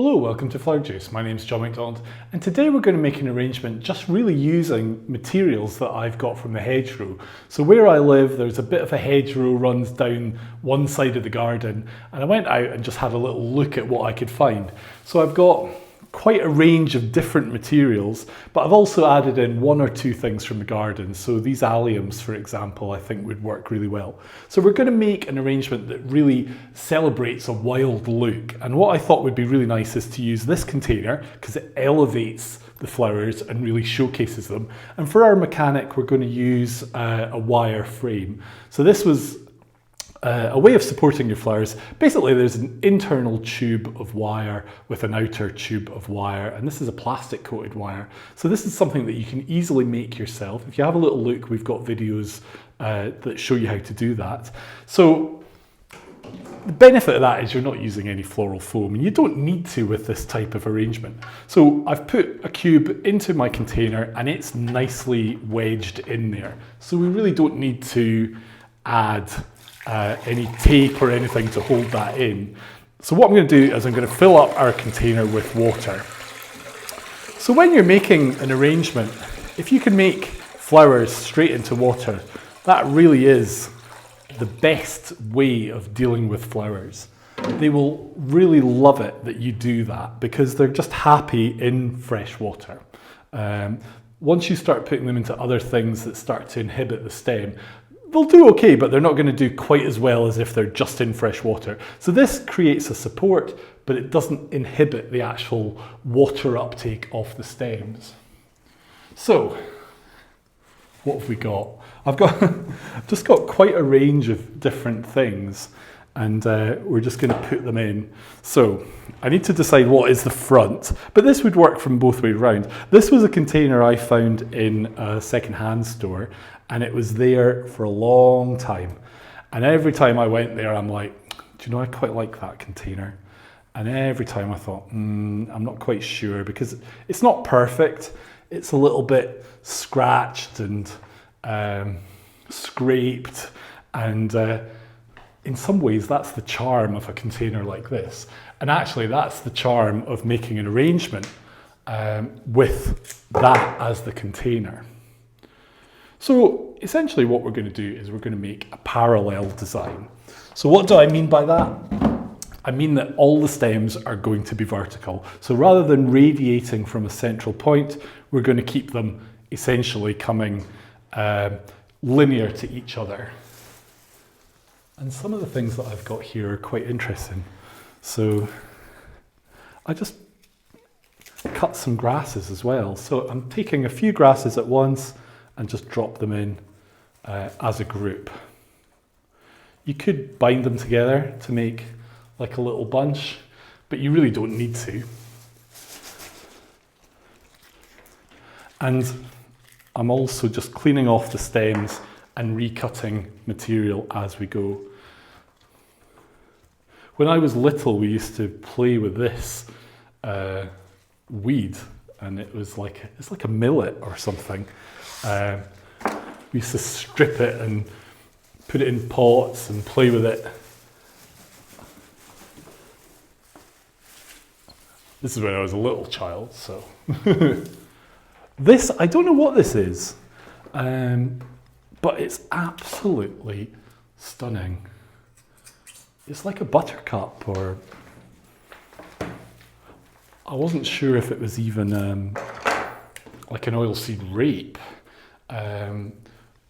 Hello, welcome to Flower Juice. My name's John McDonald, and today we're going to make an arrangement just really using materials that I've got from the hedgerow. So where I live, there's a bit of a hedgerow runs down one side of the garden, and I went out and just had a little look at what I could find. So I've got quite a range of different materials, but I've also added in one or two things from the garden. So these alliums, for example, I think would work really well. So we're going to make an arrangement that really celebrates a wild look. And what I thought would be really nice is to use this container because it elevates the flowers and really showcases them. And for our mechanic, we're going to use a wire frame. So this was a way of supporting your flowers. Basically, there's an internal tube of wire with an outer tube of wire, and this is a plastic coated wire. So this is something that you can easily make yourself. If you have a little look, we've got videos that show you how to do that. So the benefit of that is you're not using any floral foam, and you don't need to with this type of arrangement. So I've put a cube into my container and it's nicely wedged in there. So we really don't need to add any tape or anything to hold that in. So what I'm going to do is I'm going to fill up our container with water. So when you're making an arrangement, if you can make flowers straight into water, that really is the best way of dealing with flowers. They will really love it that you do that because they're just happy in fresh water. Once you start putting them into other things that start to inhibit the stem, they'll do okay, but they're not going to do quite as well as if they're just in fresh water. So this creates a support, but it doesn't inhibit the actual water uptake of the stems. So what have we got? I've just got quite a range of different things, and we're just going to put them in. So I need to decide what is the front, but this would work from both ways around. This was a container I found in a second-hand store, and it was there for a long time. And every time I went there, I'm like, do you know, I quite like that container. And every time I thought, I'm not quite sure, because it's not perfect. It's a little bit scratched and scraped, and in some ways that's the charm of a container like this. And actually that's the charm of making an arrangement with that as the container. So essentially what we're going to do is we're going to make a parallel design. So what do I mean by that? I mean that all the stems are going to be vertical. So rather than radiating from a central point, we're going to keep them essentially coming linear to each other. And some of the things that I've got here are quite interesting. So I just cut some grasses as well. So I'm taking a few grasses at once and just drop them in as a group. You could bind them together to make like a little bunch, but you really don't need to. And I'm also just cleaning off the stems and recutting material as we go. When I was little, we used to play with this weed, and it's like a millet or something. We used to strip it and put it in pots and play with it. This is when I was a little child, so. This, I don't know what this is, but it's absolutely stunning. It's like a buttercup, or I wasn't sure if it was even like an oilseed rape,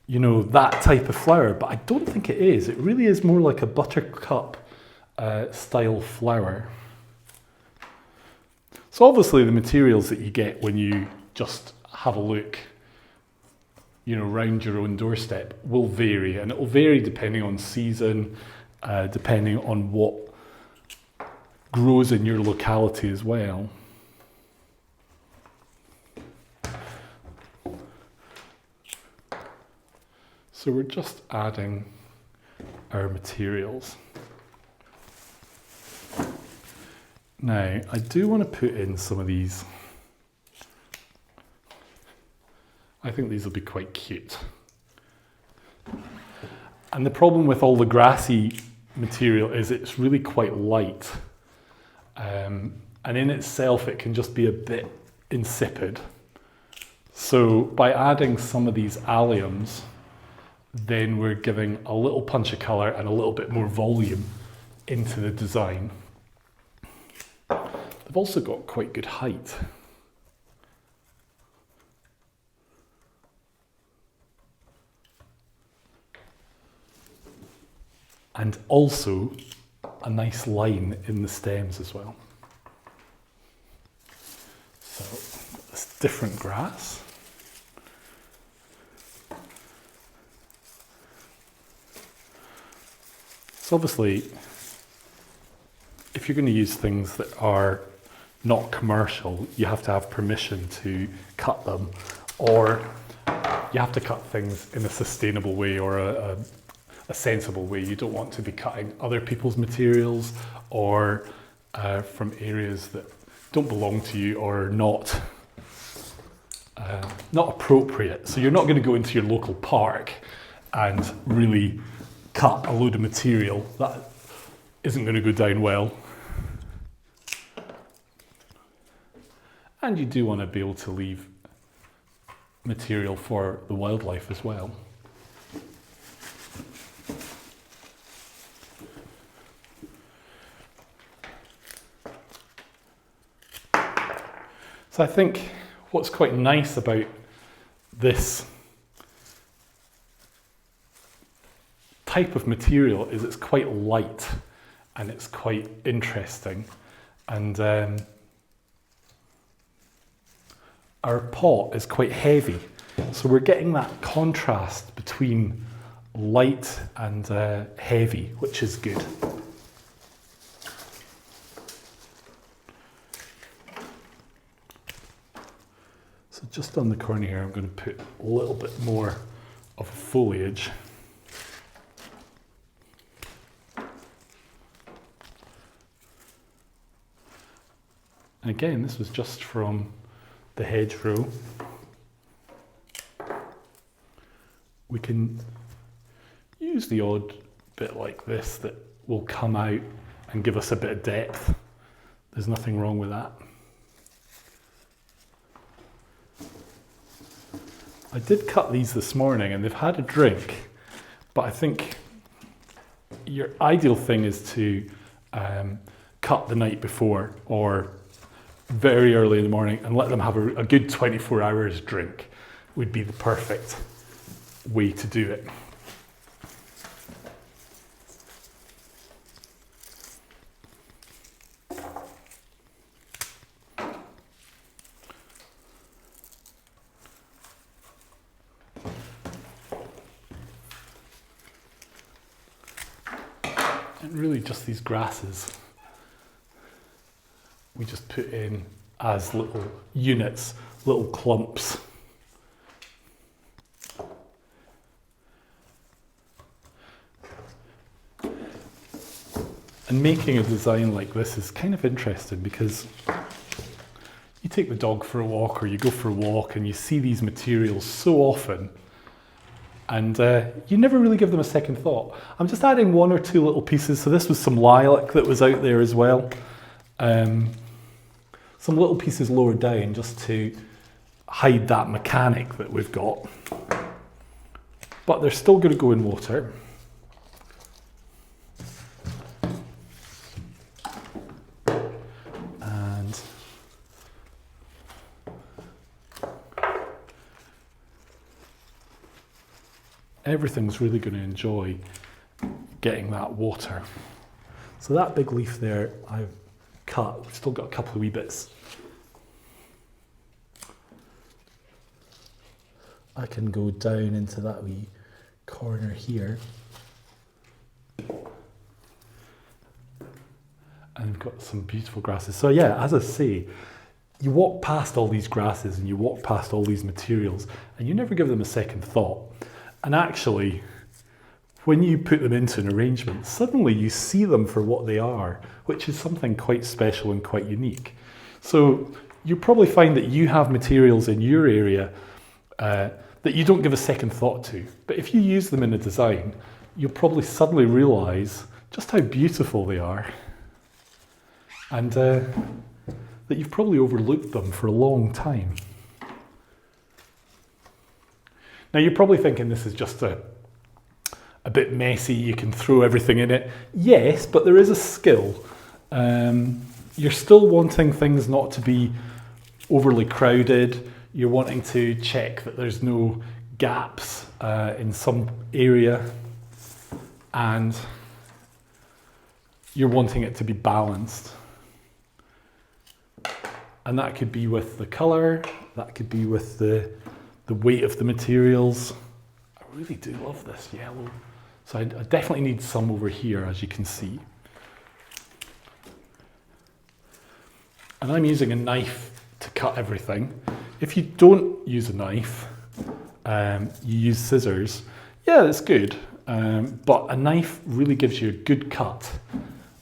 you know, that type of flower, but I don't think it is. It really is more like a buttercup style flower. So obviously the materials that you get when you just have a look, you know, round your own doorstep will vary, and it will vary depending on season, depending on what grows in your locality as well. So we're just adding our materials. Now, I do want to put in some of these. I think these will be quite cute. And the problem with all the grassy material is it's really quite light. and in itself it can just be a bit insipid. So by adding some of these alliums, then we're giving a little punch of colour and a little bit more volume into the design. They've also got quite good height. And also a nice line in the stems as well. So it's different grass. So obviously, if you're going to use things that are not commercial, you have to have permission to cut them, or you have to cut things in a sustainable way or a sensible way. You don't want to be cutting other people's materials or from areas that don't belong to you or not appropriate. So you're not going to go into your local park and really cut a load of material that isn't going to go down well. And you do want to be able to leave material for the wildlife as well. So I think what's quite nice about this type of material is it's quite light and it's quite interesting. And our pot is quite heavy. So we're getting that contrast between light and heavy, which is good. So just on the corner here, I'm going to put a little bit more of foliage. And again, this was just from the hedgerow. We can use the odd bit like this that will come out and give us a bit of depth. There's nothing wrong with that. I did cut these this morning and they've had a drink, but I think your ideal thing is to cut the night before or very early in the morning and let them have a good 24 hours drink would be the perfect way to do it. And really just these grasses we just put in as little units, little clumps. And making a design like this is kind of interesting because you take the dog for a walk or you go for a walk and you see these materials so often and you never really give them a second thought. I'm just adding one or two little pieces. So this was some lilac that was out there as well. Some little pieces lower down just to hide that mechanic that we've got. But they're still going to go in water. And everything's really going to enjoy getting that water. So that big leaf there, I've cut. We've still got a couple of wee bits. I can go down into that wee corner here. And we've got some beautiful grasses. So yeah, as I say, you walk past all these grasses and you walk past all these materials and you never give them a second thought. And actually, when you put them into an arrangement, suddenly you see them for what they are, which is something quite special and quite unique. So you probably find that you have materials in your area that you don't give a second thought to. But if you use them in a design, you'll probably suddenly realise just how beautiful they are. And that you've probably overlooked them for a long time. Now you're probably thinking this is just a bit messy, you can throw everything in it. Yes, but there is a skill. You're still wanting things not to be overly crowded. You're wanting to check that there's no gaps in some area, and you're wanting it to be balanced. And that could be with the colour, that could be with the weight of the materials. I really do love this yellow. So I definitely need some over here, as you can see. And I'm using a knife to cut everything. If you don't use a knife, you use scissors, yeah, it's good. But a knife really gives you a good cut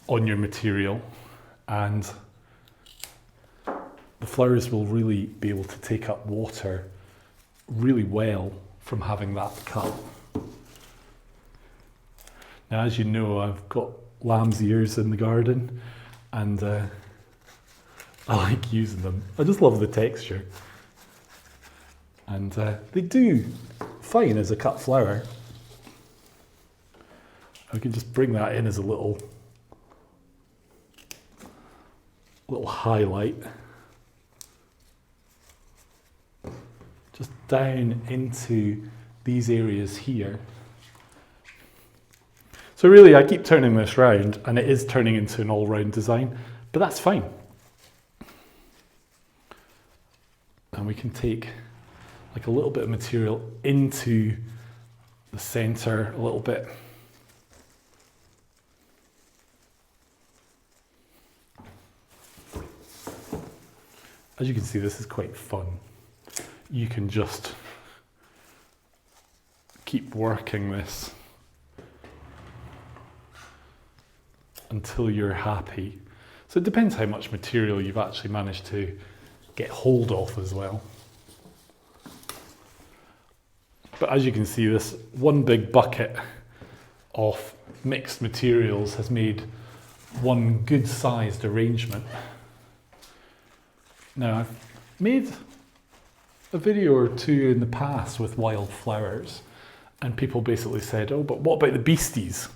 on your material, and the flowers will really be able to take up water really well from having that cut. Now, as you know, I've got lamb's ears in the garden, and I like using them. I just love the texture. And they do fine as a cut flower. I can just bring that in as a little highlight. Just down into these areas here. So really, I keep turning this round, and it is turning into an all-round design, but that's fine. And we can take like a little bit of material into the center a little bit. As you can see, this is quite fun. You can just keep working this until you're happy. So it depends how much material you've actually managed to get hold of as well. But as you can see, this one big bucket of mixed materials has made one good sized arrangement. Now, I've made a video or two in the past with wildflowers, and people basically said, oh, but what about the beasties?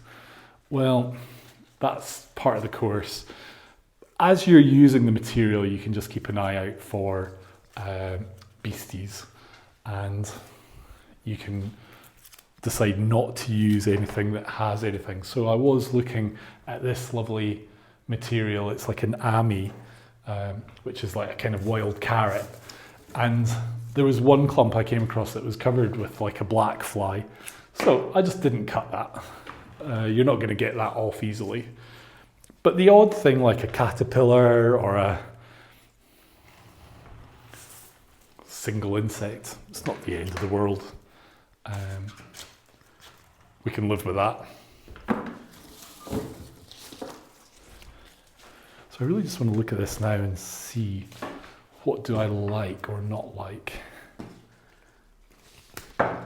Well, that's part of the course. As you're using the material, you can just keep an eye out for beasties, and you can decide not to use anything that has anything. So I was looking at this lovely material. It's like an ammi, which is like a kind of wild carrot. And there was one clump I came across that was covered with like a black fly. So I just didn't cut that. You're not going to get that off easily. But the odd thing like a caterpillar or a single insect, it's not the end of the world. We can live with that. So I really just want to look at this now and see what do I like or not like. I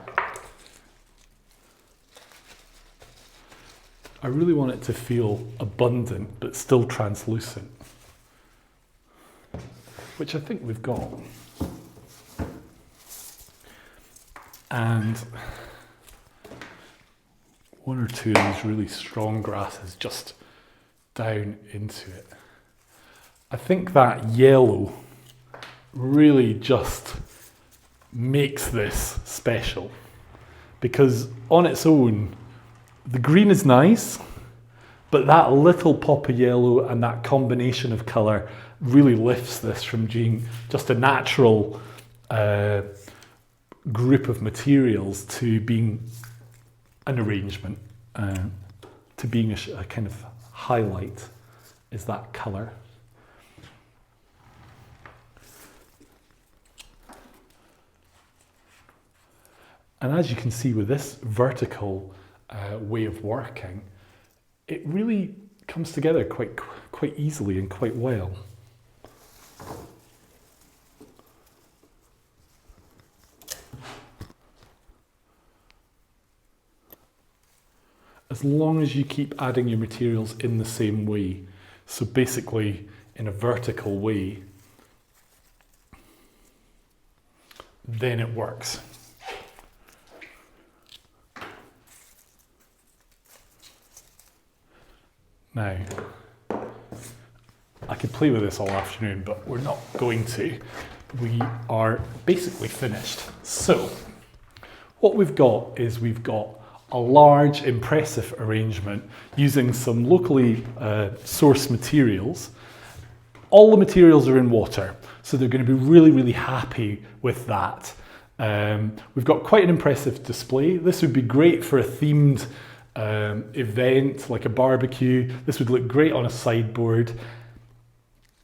really want it to feel abundant but still translucent, which I think we've got. And one or two of these really strong grasses just down into it. I think that yellow really just makes this special, because on its own, the green is nice, but that little pop of yellow and that combination of colour really lifts this from being just a natural group of materials to being an arrangement, to being a kind of highlight is that colour. And as you can see with this vertical way of working, it really comes together quite easily and quite well. As long as you keep adding your materials in the same way, so basically in a vertical way, then it works. Now, I could play with this all afternoon, but we're not going to. We are basically finished. So, what we've got is we've got a large, impressive arrangement using some locally sourced materials. All the materials are in water, so they're going to be really, really happy with that. We've got quite an impressive display. This would be great for a themed event, like a barbecue. This would look great on a sideboard.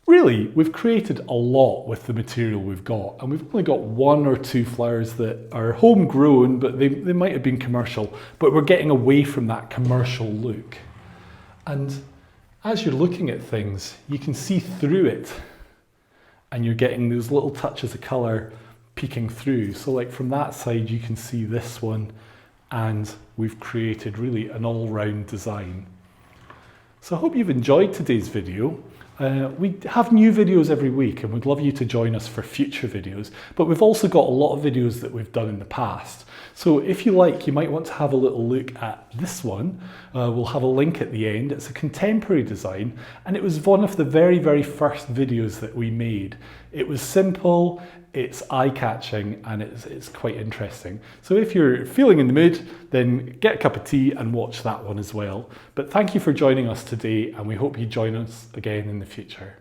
Really, we've created a lot with the material we've got, and we've only got 1 or 2 flowers that are homegrown, but they might have been commercial, but we're getting away from that commercial look. And as you're looking at things, you can see through it, and you're getting those little touches of colour peeking through. So like from that side, you can see this one, and we've created really an all-round design. So I hope you've enjoyed today's video. We have new videos every week, and we'd love you to join us for future videos, but we've also got a lot of videos that we've done in the past. So if you like, you might want to have a little look at this one. We'll have a link at the end. It's a contemporary design, and it was one of the very, very first videos that we made. It was simple, it's eye-catching, and it's quite interesting. So if you're feeling in the mood, then get a cup of tea and watch that one as well. But thank you for joining us today, and we hope you join us again in the future.